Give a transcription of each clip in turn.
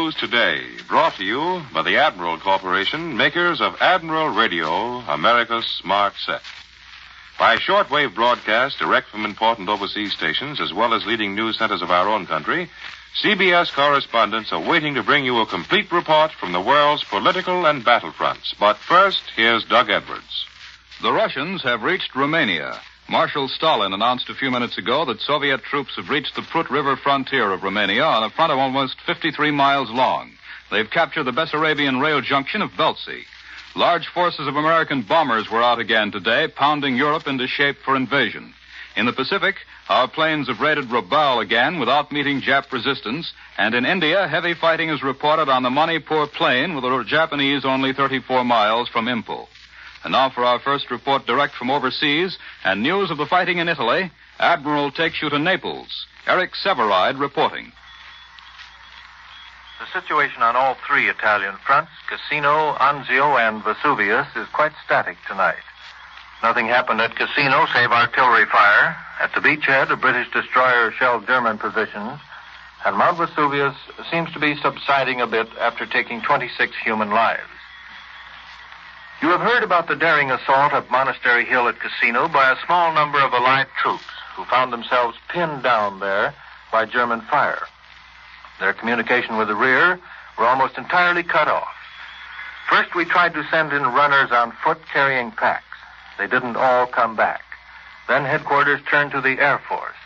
News Today, brought to you by the Admiral Corporation, makers of Admiral Radio, America's smart set. By shortwave broadcast direct from important overseas stations, as well as leading news centers of our own country, CBS correspondents are waiting to bring you a complete report from the world's political and battlefronts. But first, here's Doug Edwards. The Russians have reached Romania. Marshal Stalin announced a few minutes ago that Soviet troops have reached the Prut River frontier of Romania on a front of almost 53 miles long. They've captured the Bessarabian rail junction of Belzi. Large forces of American bombers were out again today, pounding Europe into shape for invasion. In the Pacific, our planes have raided Rabaul again without meeting Jap resistance, and in India, heavy fighting is reported on the Manipur plain, with the Japanese only 34 miles from Imphal. And now for our first report direct from overseas and news of the fighting in Italy, Admiral takes you to Naples. Eric Severide reporting. The situation on all three Italian fronts, Cassino, Anzio, and Vesuvius, is quite static tonight. Nothing happened at Cassino save artillery fire. At the beachhead, a British destroyer shelled German positions, and Mount Vesuvius seems to be subsiding a bit after taking 26 human lives. You have heard about the daring assault of Monastery Hill at Cassino by a small number of Allied troops who found themselves pinned down there by German fire. Their communication with the rear were almost entirely cut off. First, we tried to send in runners on foot carrying packs. They didn't all come back. Then headquarters turned to the Air Force.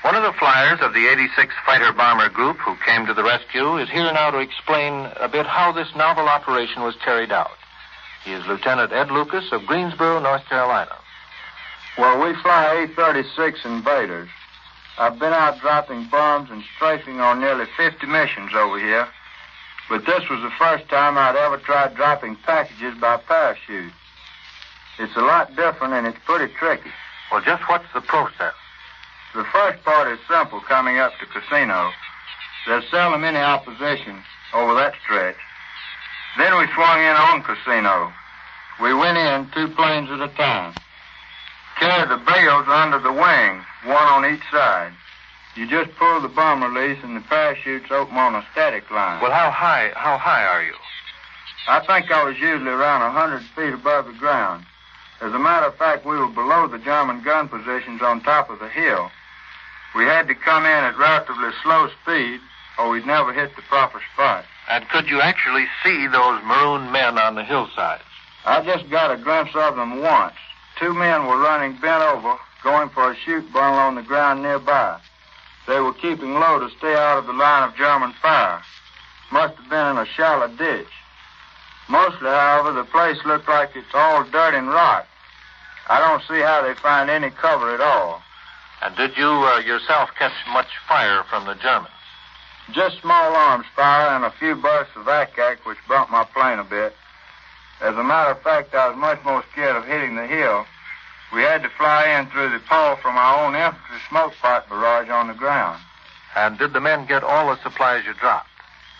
One of the flyers of the 86th Fighter Bomber Group who came to the rescue is here now to explain a bit how this novel operation was carried out. He is Lieutenant Ed Lucas of Greensboro, North Carolina. Well, we fly A-36 Invaders. I've been out dropping bombs and strafing on nearly 50 missions over here. But this was the first time I'd ever tried dropping packages by parachute. It's a lot different and it's pretty tricky. Well, just what's the process? The first part is simple coming up to Cassino. There's seldom any opposition over that stretch. Then we swung in on Cassino. We went in 2 planes at a time. Carried the bales under the wing, one on each side. You just pull the bomb release and the parachutes open on a static line. Well, how high are you? I think I was usually around 100 feet above the ground. As a matter of fact, we were below the German gun positions on top of the hill. We had to come in at relatively slow speed, or we'd never hit the proper spot. And could you actually see those maroon men on the hillsides? I just got a glimpse of them once. 2 men were running bent over, going for a chute bundle on the ground nearby. They were keeping low to stay out of the line of German fire. Must have been in a shallow ditch. Mostly, however, the place looked like it's all dirt and rock. I don't see how they find any cover at all. And did you yourself catch much fire from the Germans? Just small arms fire and a few bursts of ack-ack, which bumped my plane a bit. As a matter of fact, I was much more scared of hitting the hill. We had to fly in through the pole from our own infantry smoke pot barrage on the ground. And did the men get all the supplies you dropped?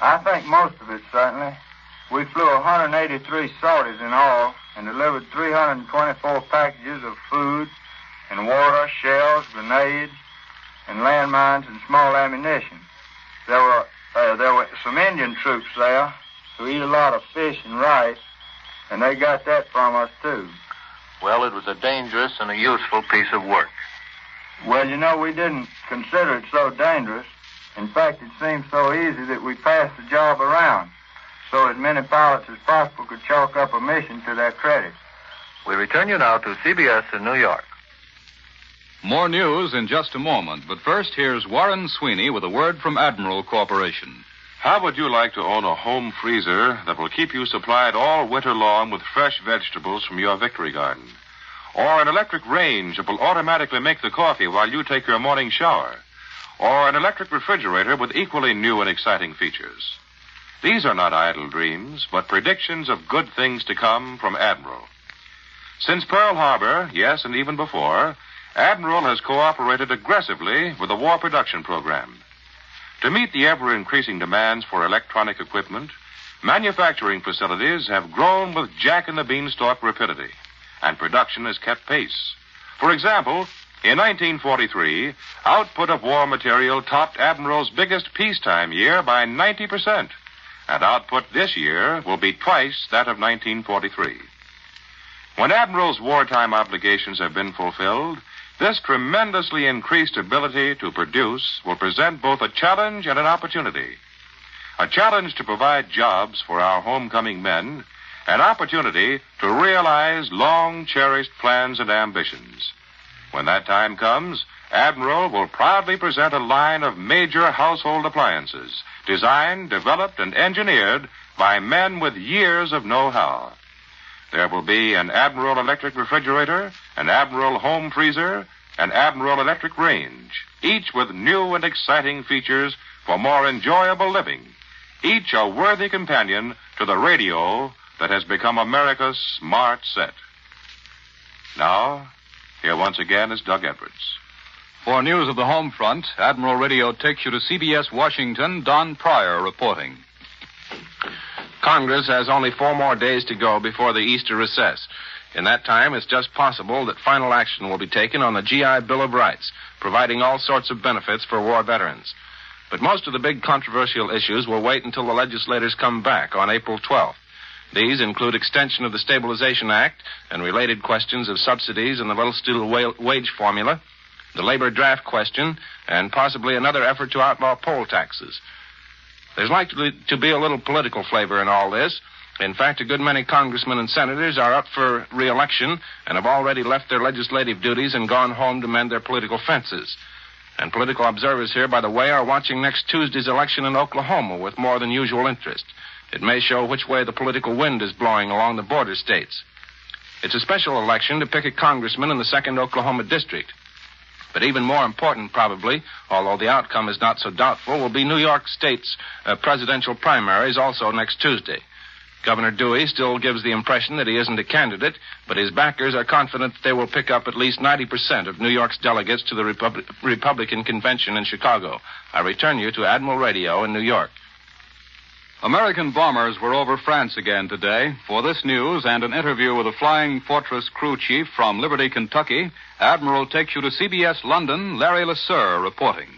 I think most of it, certainly. We flew 183 sorties in all and delivered 324 packages of food and water, shells, grenades, and landmines and small ammunition. There were some Indian troops there who eat a lot of fish and rice, and they got that from us, too. Well, it was a dangerous and a useful piece of work. Well, you know, we didn't consider it so dangerous. In fact, it seemed so easy that we passed the job around, so as many pilots as possible could chalk up a mission to their credit. We return you now to CBS in New York. More news in just a moment, but first here's Warren Sweeney with a word from Admiral Corporation. How would you like to own a home freezer that will keep you supplied all winter long with fresh vegetables from your victory garden? Or an electric range that will automatically make the coffee while you take your morning shower? Or an electric refrigerator with equally new and exciting features? These are not idle dreams, but predictions of good things to come from Admiral. Since Pearl Harbor, yes, and even before, Admiral has cooperated aggressively with the war production program. To meet the ever-increasing demands for electronic equipment, manufacturing facilities have grown with Jack and the Beanstalk rapidity, and production has kept pace. For example, In 1943, output of war material topped Admiral's biggest peacetime year by 90%, and output this year will be twice that of 1943. When Admiral's wartime obligations have been fulfilled, this tremendously increased ability to produce will present both a challenge and an opportunity. A challenge to provide jobs for our homecoming men, an opportunity to realize long-cherished plans and ambitions. When that time comes, Admiral will proudly present a line of major household appliances, designed, developed, and engineered by men with years of know-how. There will be an Admiral electric refrigerator, an Admiral home freezer, an Admiral electric range, each with new and exciting features for more enjoyable living, each a worthy companion to the radio that has become America's smart set. Now, here once again is Doug Edwards. For news of the home front, Admiral Radio takes you to CBS Washington. Don Pryor reporting. Congress has only 4 more days to go before the Easter recess. In that time, it's just possible that final action will be taken on the GI Bill of Rights, providing all sorts of benefits for war veterans. But most of the big controversial issues will wait until the legislators come back on April 12th. These include extension of the Stabilization Act and related questions of subsidies and the Little Steel wage formula, the labor draft question, and possibly another effort to outlaw poll taxes. There's likely to be a little political flavor in all this. In fact, a good many congressmen and senators are up for re-election and have already left their legislative duties and gone home to mend their political fences. And political observers here, by the way, are watching next Tuesday's election in Oklahoma with more than usual interest. It may show which way the political wind is blowing along the border states. It's a special election to pick a congressman in the 2nd Oklahoma district. But even more important, probably, although the outcome is not so doubtful, will be New York State's presidential primaries also next Tuesday. Governor Dewey still gives the impression that he isn't a candidate, but his backers are confident that they will pick up at least 90% of New York's delegates to the Republican convention in Chicago. I return you to Admiral Radio in New York. American bombers were over France again today. For this news and an interview with a Flying Fortress crew chief from Liberty, Kentucky, Admiral takes you to CBS London. Larry LeSueur reporting.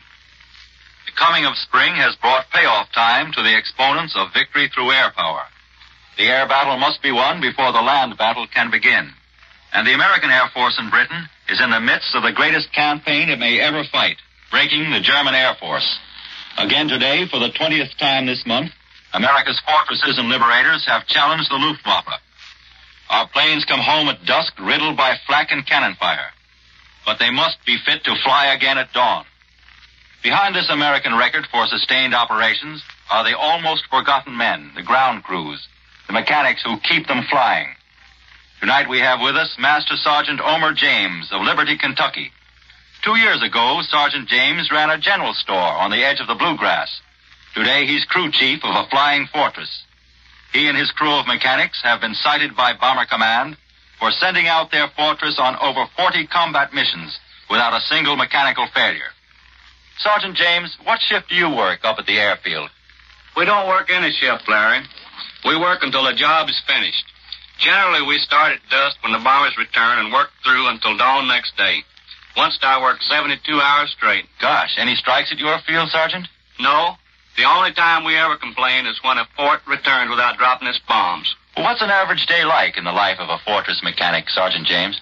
The coming of spring has brought payoff time to the exponents of victory through air power. The air battle must be won before the land battle can begin. And the American Air Force in Britain is in the midst of the greatest campaign it may ever fight, breaking the German Air Force. Again today, for the 20th time this month, America's fortresses and liberators have challenged the Luftwaffe. Our planes come home at dusk riddled by flak and cannon fire. But they must be fit to fly again at dawn. Behind this American record for sustained operations are the almost forgotten men, the ground crews, the mechanics who keep them flying. Tonight we have with us Master Sergeant Omer James of Liberty, Kentucky. 2 years ago, Sergeant James ran a general store on the edge of the Bluegrass. Today, he's crew chief of a flying fortress. He and his crew of mechanics have been cited by Bomber Command for sending out their fortress on over 40 combat missions without a single mechanical failure. Sergeant James, what shift do you work up at the airfield? We don't work any shift, Larry. We work until the job is finished. Generally, we start at dusk when the bombers return and work through until dawn next day. Once I work 72 hours straight. Gosh, any strikes at your field, Sergeant? No. The only time we ever complain is when a fort returns without dropping its bombs. Well, what's an average day like in the life of a fortress mechanic, Sergeant James?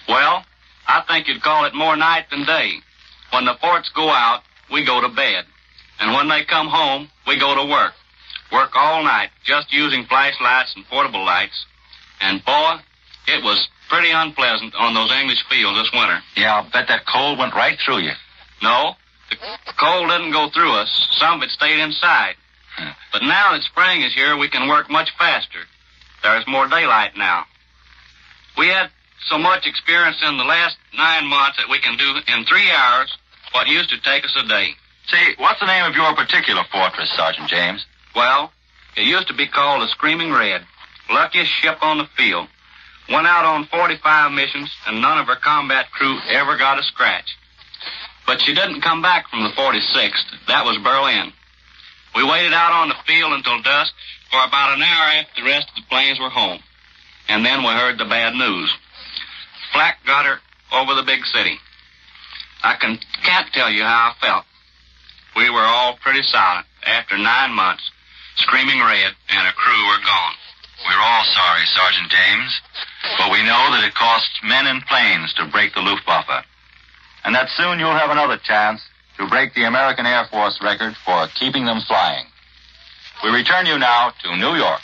Well, I think you'd call it more night than day. When the forts go out, we go to bed. And when they come home, we go to work. Work all night, just using flashlights and portable lights. And, boy, it was pretty unpleasant on those English fields this winter. Yeah, I'll bet that cold went right through you. No, the cold didn't go through us. Some of it stayed inside. But now that spring is here, we can work much faster. There's more daylight now. We had so much experience in the last 9 months that we can do in 3 hours what used to take us a day. See, what's the name of your particular fortress, Sergeant James? Well, it used to be called the Screaming Red. Luckiest ship on the field. Went out on 45 missions, and none of her combat crew ever got a scratch. But she didn't come back from the 46th. That was Berlin. We waited out on the field until dusk for about an hour after the rest of the planes were home. And then we heard the bad news. Flak got her over the big city. can't tell you how I felt. We were all pretty silent after 9 months, screaming red, and a crew were gone. We're all sorry, Sergeant James, but we know that it costs men and planes to break the Luftwaffe, and that soon you'll have another chance to break the American Air Force record for keeping them flying. We return you now to New York.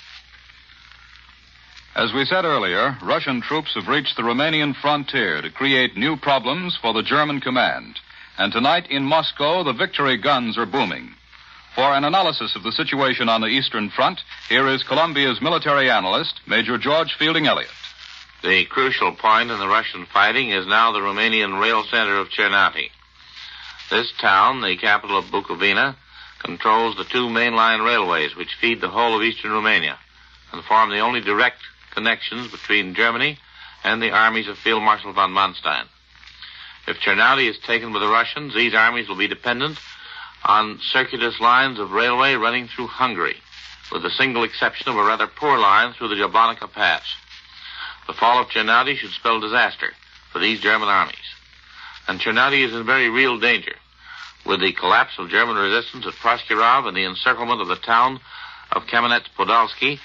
As we said earlier, Russian troops have reached the Romanian frontier to create new problems for the German command. And tonight in Moscow, the victory guns are booming. For an analysis of the situation on the Eastern Front, here is Columbia's military analyst, Major George Fielding Elliott. The crucial point in the Russian fighting is now the Romanian rail center of Cernati. This town, the capital of Bukovina, controls the 2 mainline railways which feed the whole of eastern Romania and form the only direct connections between Germany and the armies of Field Marshal von Manstein. If Cernati is taken by the Russians, these armies will be dependent on circuitous lines of railway running through Hungary, with the single exception of a rather poor line through the Jablanica Pass. The fall of Cernati should spell disaster for these German armies. And Cernati is in very real danger. With the collapse of German resistance at Proskirov and the encirclement of the town of Kamenets-Podolsky,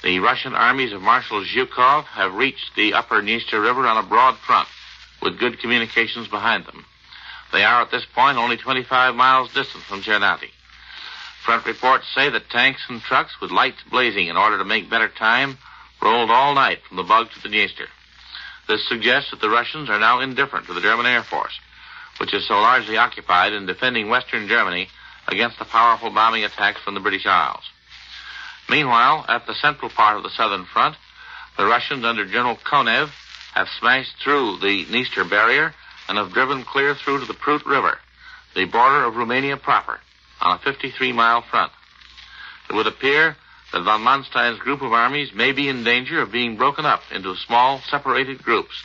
the Russian armies of Marshal Zhukov have reached the upper Dniester River on a broad front, with good communications behind them. They are at this point only 25 miles distant from Cernati. Front reports say that tanks and trucks with lights blazing in order to make better time rolled all night from the Bug to the Dniester. This suggests that the Russians are now indifferent to the German Air Force, which is so largely occupied in defending western Germany against the powerful bombing attacks from the British Isles. Meanwhile, at the central part of the southern front, the Russians under General Konev have smashed through the Dniester barrier and have driven clear through to the Prut River, the border of Romania proper, on a 53-mile front. It would appear that von Manstein's group of armies may be in danger of being broken up into small, separated groups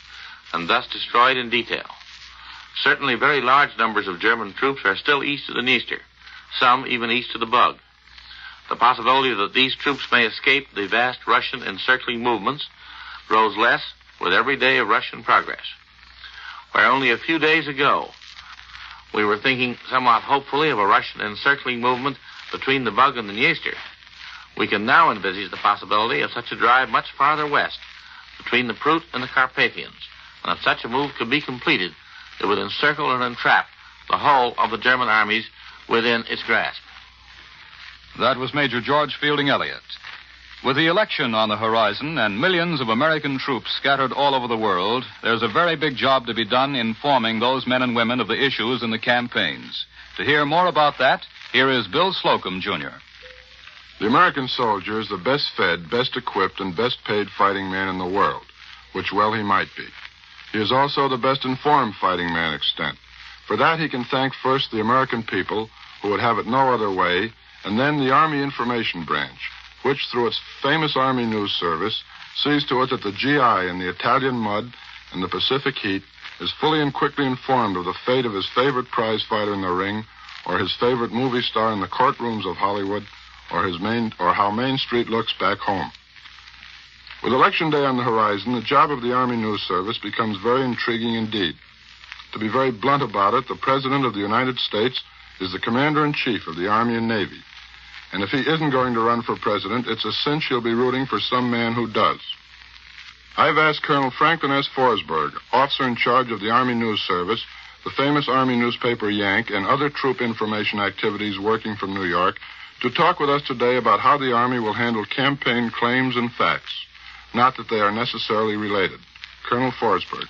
and thus destroyed in detail. Certainly very large numbers of German troops are still east of the Dniester, some even east of the Bug. The possibility that these troops may escape the vast Russian encircling movements grows less with every day of Russian progress. Where only a few days ago we were thinking somewhat hopefully of a Russian encircling movement between the Bug and the Dniester, we can now envisage the possibility of such a drive much farther west, between the Prut and the Carpathians. And if such a move could be completed, it would encircle and entrap the whole of the German armies within its grasp. That was Major George Fielding Elliott. With the election on the horizon and millions of American troops scattered all over the world, there's a very big job to be done informing those men and women of the issues in the campaigns. To hear more about that, here is Bill Slocum, Jr. The American soldier is the best fed, best equipped, and best paid fighting man in the world, which well he might be. He is also the best informed fighting man extant. For that he can thank first the American people, who would have it no other way, and then the Army Information Branch, which, through its famous Army News Service, sees to it that the GI in the Italian mud and the Pacific heat is fully and quickly informed of the fate of his favorite prize fighter in the ring, or his favorite movie star in the courtrooms of Hollywood, or how Main Street looks back home. With Election Day on the horizon, the job of the Army News Service becomes very intriguing indeed. To be very blunt about it, the President of the United States is the Commander-in-Chief of the Army and Navy. And if he isn't going to run for president, it's a cinch he'll be rooting for some man who does. I've asked Colonel Franklin S. Forsberg, officer in charge of the Army News Service, the famous Army newspaper Yank, and other troop information activities working from New York, to talk with us today about how the Army will handle campaign claims and facts. Not that they are necessarily related. Colonel Forsberg.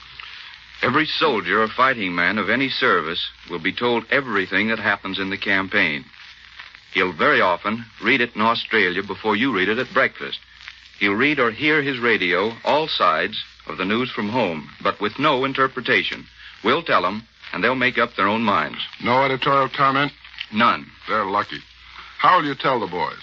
Every soldier or fighting man of any service will be told everything that happens in the campaign. He'll very often read it in Australia before you read it at breakfast. He'll read or hear his radio, all sides of the news from home, but with no interpretation. We'll tell them, and they'll make up their own minds. No editorial comment? None. They're lucky. How will you tell the boys?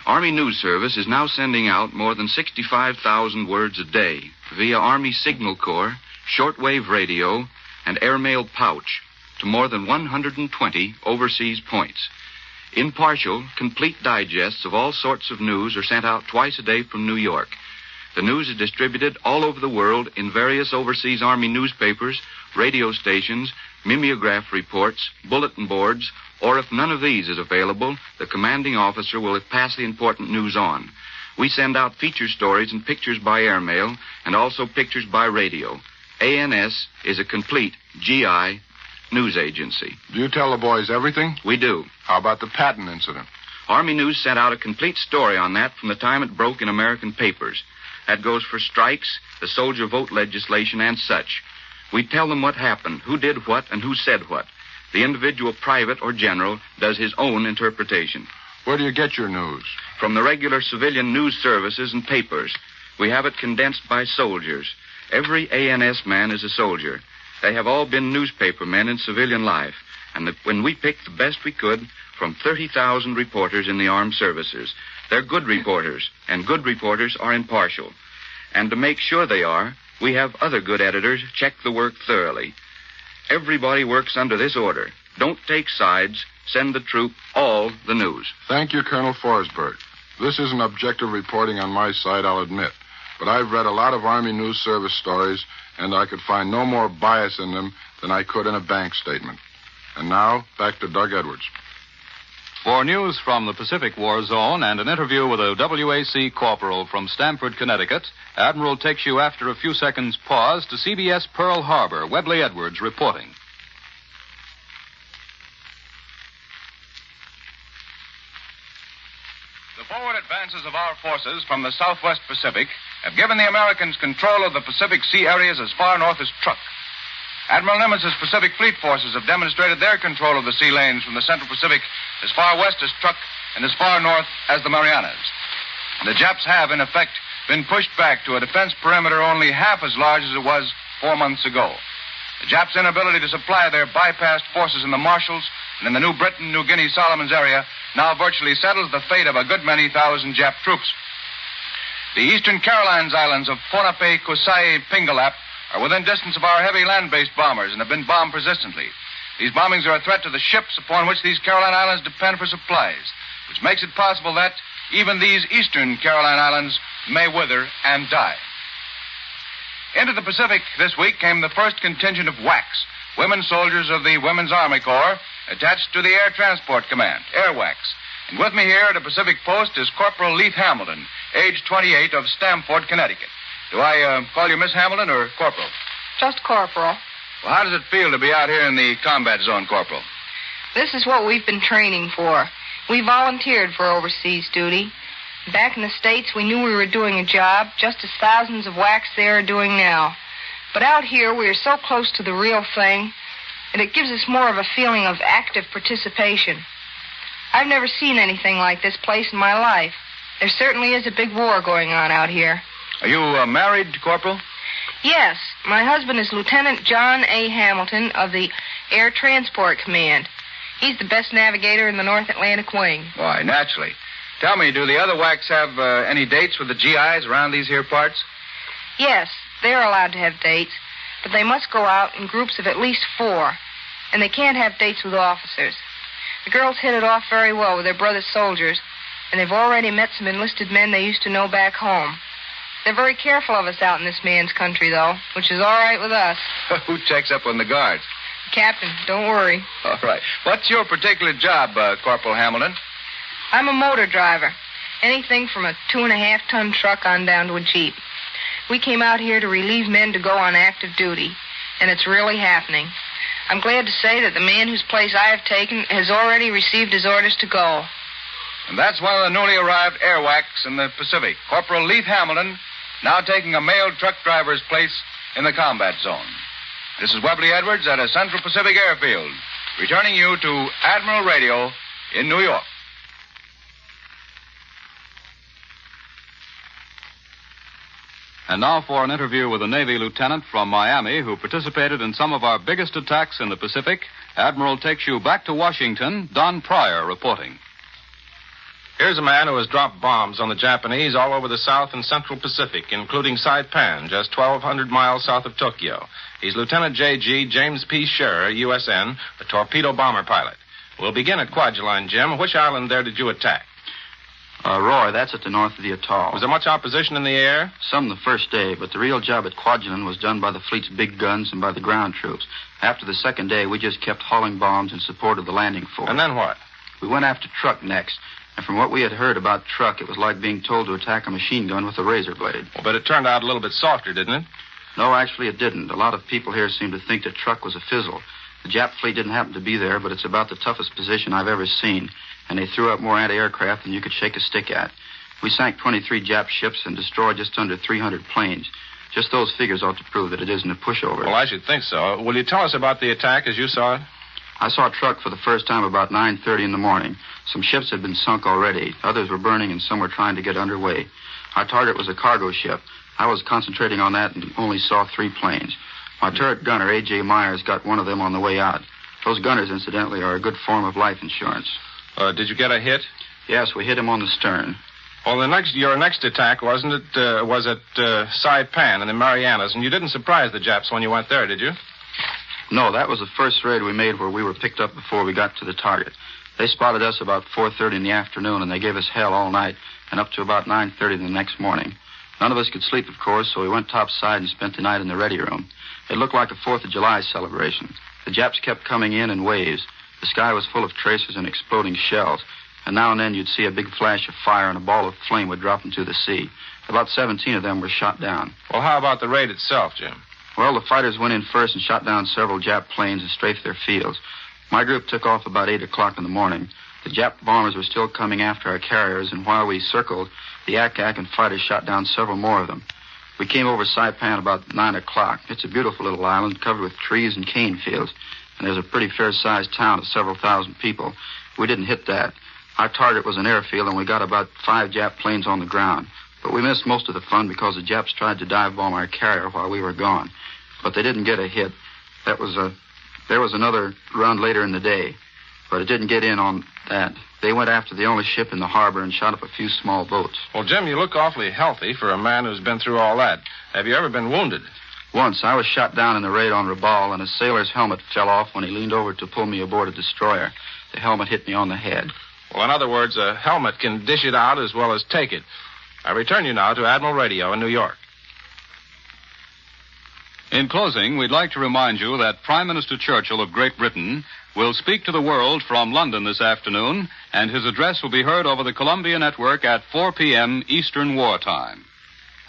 Army News Service is now sending out more than 65,000 words a day via Army Signal Corps, shortwave radio, and airmail pouch to more than 120 overseas points. Impartial, complete digests of all sorts of news are sent out twice a day from New York. The news is distributed all over the world in various overseas Army newspapers, radio stations, mimeograph reports, bulletin boards, or if none of these is available, the commanding officer will pass the important news on. We send out feature stories and pictures by airmail and also pictures by radio. ANS is a complete GI news agency. Do you tell the boys everything? We do. How about the Patton incident? Army News sent out a complete story on that from the time it broke in American papers. That goes for strikes, the soldier vote legislation, and such. We tell them what happened, who did what, and who said what. The individual private or general does his own interpretation. Where do you get your news? From the regular civilian news services and papers. We have it condensed by soldiers. Every ANS man is a soldier. They have all been newspaper men in civilian life. And when we picked the best we could from 30,000 reporters in the armed services. They're good reporters, and good reporters are impartial. And to make sure they are, we have other good editors check the work thoroughly. Everybody works under this order. Don't take sides. Send the troop all the news. Thank you, Colonel Forsberg. This isn't objective reporting on my side, I'll admit. But I've read a lot of Army News Service stories, and I could find no more bias in them than I could in a bank statement. And now, back to Doug Edwards. For news from the Pacific War Zone and an interview with a WAC corporal from Stamford, Connecticut, Admiral takes you after a few seconds' pause to CBS Pearl Harbor. Webley Edwards reporting. The forward advances of our forces from the Southwest Pacific have given the Americans control of the Pacific Sea areas as far north as Truk. Admiral Nimitz' Pacific Fleet forces have demonstrated their control of the sea lanes from the Central Pacific as far west as Truk and as far north as the Marianas. And the Japs have, in effect, been pushed back to a defense perimeter only half as large as it was 4 months ago. The Japs' inability to supply their bypassed forces in the Marshalls and in the New Britain, New Guinea, Solomons area now virtually settles the fate of a good many thousand Jap troops. The Eastern Carolines Islands of Ponape, Kusai, Pingalap are within distance of our heavy land-based bombers and have been bombed persistently. These bombings are a threat to the ships upon which these Caroline Islands depend for supplies, which makes it possible that even these Eastern Caroline Islands may wither and die. Into the Pacific this week came the first contingent of WACs, women soldiers of the Women's Army Corps, attached to the Air Transport Command, AirWACs. And with me here at the Pacific Post is Corporal Leith Hamilton, age 28, of Stamford, Connecticut. Do I call you Miss Hamilton or Corporal? Just Corporal. Well, how does it feel to be out here in the combat zone, Corporal? This is what we've been training for. We volunteered for overseas duty. Back in the States, we knew we were doing a job, just as thousands of WACs there are doing now. But out here, we are so close to the real thing, and it gives us more of a feeling of active participation. I've never seen anything like this place in my life. There certainly is a big war going on out here. Are you married, Corporal? Yes. My husband is Lieutenant John A. Hamilton of the Air Transport Command. He's the best navigator in the North Atlantic Wing. Why, naturally. Tell me, do the other WACs have any dates with the GIs around these here parts? Yes, they're allowed to have dates, but they must go out in groups of at least 4, and they can't have dates with officers. The girls hit it off very well with their brother soldiers, and they've already met some enlisted men they used to know back home. They're very careful of us out in this man's country, though, which is all right with us. Who checks up on the guards? Captain, don't worry. All right. What's your particular job, Corporal Hamilton? I'm a motor driver. Anything from a 2.5-ton truck on down to a Jeep. We came out here to relieve men to go on active duty, and it's really happening. I'm glad to say that the man whose place I have taken has already received his orders to go. And that's one of the newly arrived AirWACs in the Pacific, Corporal Leith Hamilton, now taking a male truck driver's place in the combat zone. This is Webley Edwards at a Central Pacific airfield, returning you to Admiral Radio in New York. And now for an interview with a Navy lieutenant from Miami who participated in some of our biggest attacks in the Pacific. Admiral takes you back to Washington. Don Pryor reporting. Here's a man who has dropped bombs on the Japanese all over the South and Central Pacific, including Saipan, just 1,200 miles south of Tokyo. He's Lieutenant J.G. James P. Scherer, USN, the torpedo bomber pilot. We'll begin at Kwajalein, Jim. Which island there did you attack? Roy, that's at the north of the atoll. Was there much opposition in the air? Some the first day, but the real job at Kwajalein was done by the fleet's big guns and by the ground troops. After the second day, we just kept hauling bombs in support of the landing force. And then what? We went after Truck next. And from what we had heard about Truck, it was like being told to attack a machine gun with a razor blade. Well, but it turned out a little bit softer, didn't it? No, actually it didn't. A lot of people here seem to think that Truck was a fizzle. The Jap fleet didn't happen to be there, but it's about the toughest position I've ever seen. And they threw up more anti-aircraft than you could shake a stick at. We sank 23 Jap ships and destroyed just under 300 planes. Just those figures ought to prove that it isn't a pushover. Well, I should think so. Will you tell us about the attack as you saw it? I saw Truck for the first time about 9:30 in the morning. Some ships had been sunk already. Others were burning, and some were trying to get underway. Our target was a cargo ship. I was concentrating on that and only saw 3 planes. My turret gunner, A.J. Myers, got one of them on the way out. Those gunners, incidentally, are a good form of life insurance. Did you get a hit? Yes, we hit him on the stern. Well, your next attack, wasn't it, was at Saipan in the Marianas, and you didn't surprise the Japs when you went there, did you? No, that was the first raid we made where we were picked up before we got to the target. They spotted us about 4:30 in the afternoon, and they gave us hell all night and up to about 9:30 the next morning. None of us could sleep, of course, so we went topside and spent the night in the ready room. It looked like a 4th of July celebration. The Japs kept coming in waves. The sky was full of tracers and exploding shells, and now and then you'd see a big flash of fire and a ball of flame would drop into the sea. About 17 of them were shot down. Well, how about the raid itself, Jim? Well, the fighters went in first and shot down several Jap planes and strafed their fields. My group took off about 8 o'clock in the morning. The Jap bombers were still coming after our carriers, and while we circled, the Ack-Ack and fighters shot down several more of them. We came over Saipan about 9 o'clock. It's a beautiful little island covered with trees and cane fields, and there's a pretty fair-sized town of several thousand people. We didn't hit that. Our target was an airfield, and we got about 5 Jap planes on the ground. But we missed most of the fun because the Japs tried to dive bomb our carrier while we were gone. But they didn't get a hit. There was another run later in the day, but it didn't get in on that. They went after the only ship in the harbor and shot up a few small boats. Well, Jim, you look awfully healthy for a man who's been through all that. Have you ever been wounded? Once. I was shot down in the raid on Rabaul, and a sailor's helmet fell off when he leaned over to pull me aboard a destroyer. The helmet hit me on the head. Well, in other words, a helmet can dish it out as well as take it. I return you now to Admiral Radio in New York. In closing, we'd like to remind you that Prime Minister Churchill of Great Britain will speak to the world from London this afternoon, and his address will be heard over the Columbia Network at 4 p.m. Eastern Wartime.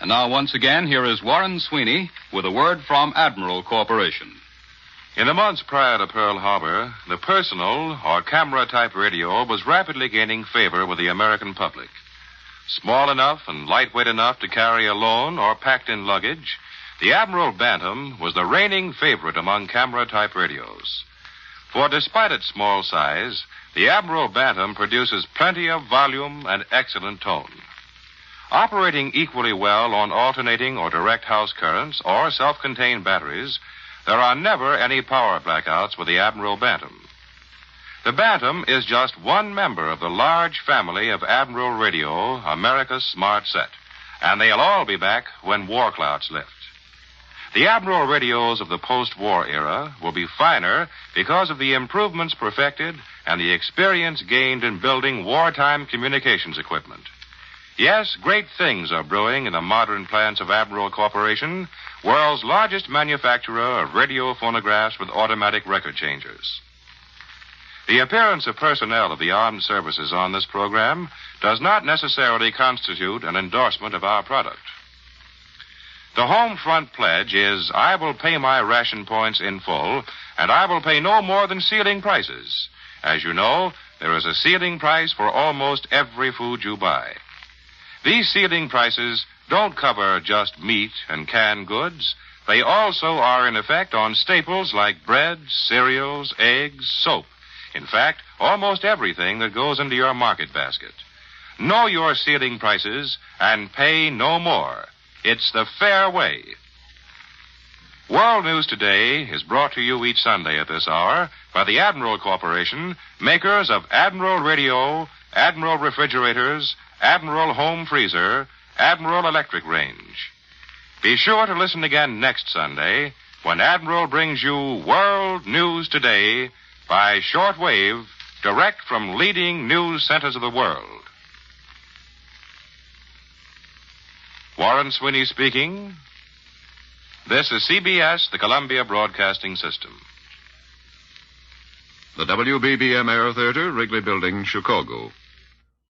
And now, once again, here is Warren Sweeney with a word from Admiral Corporation. In the months prior to Pearl Harbor, the personal or camera-type radio was rapidly gaining favor with the American public. Small enough and lightweight enough to carry alone or packed in luggage, the Admiral Bantam was the reigning favorite among camera-type radios. For despite its small size, the Admiral Bantam produces plenty of volume and excellent tone. Operating equally well on alternating or direct house currents or self-contained batteries, there are never any power blackouts with the Admiral Bantam. The Bantam is just one member of the large family of Admiral Radio, America's smart set, and they'll all be back when war clouds lift. The Admiral radios of the post-war era will be finer because of the improvements perfected and the experience gained in building wartime communications equipment. Yes, great things are brewing in the modern plants of Admiral Corporation, world's largest manufacturer of radio phonographs with automatic record changers. The appearance of personnel of the armed services on this program does not necessarily constitute an endorsement of our product. The home front pledge is, I will pay my ration points in full, and I will pay no more than ceiling prices. As you know, there is a ceiling price for almost every food you buy. These ceiling prices don't cover just meat and canned goods. They also are in effect on staples like bread, cereals, eggs, soap. In fact, almost everything that goes into your market basket. Know your ceiling prices and pay no more. It's the fair way. World News Today is brought to you each Sunday at this hour by the Admiral Corporation, makers of Admiral Radio, Admiral Refrigerators, Admiral Home Freezer, Admiral Electric Range. Be sure to listen again next Sunday when Admiral brings you World News Today by shortwave, direct from leading news centers of the world. Warren Sweeney speaking. This is CBS, the Columbia Broadcasting System. The WBBM Air Theater, Wrigley Building, Chicago.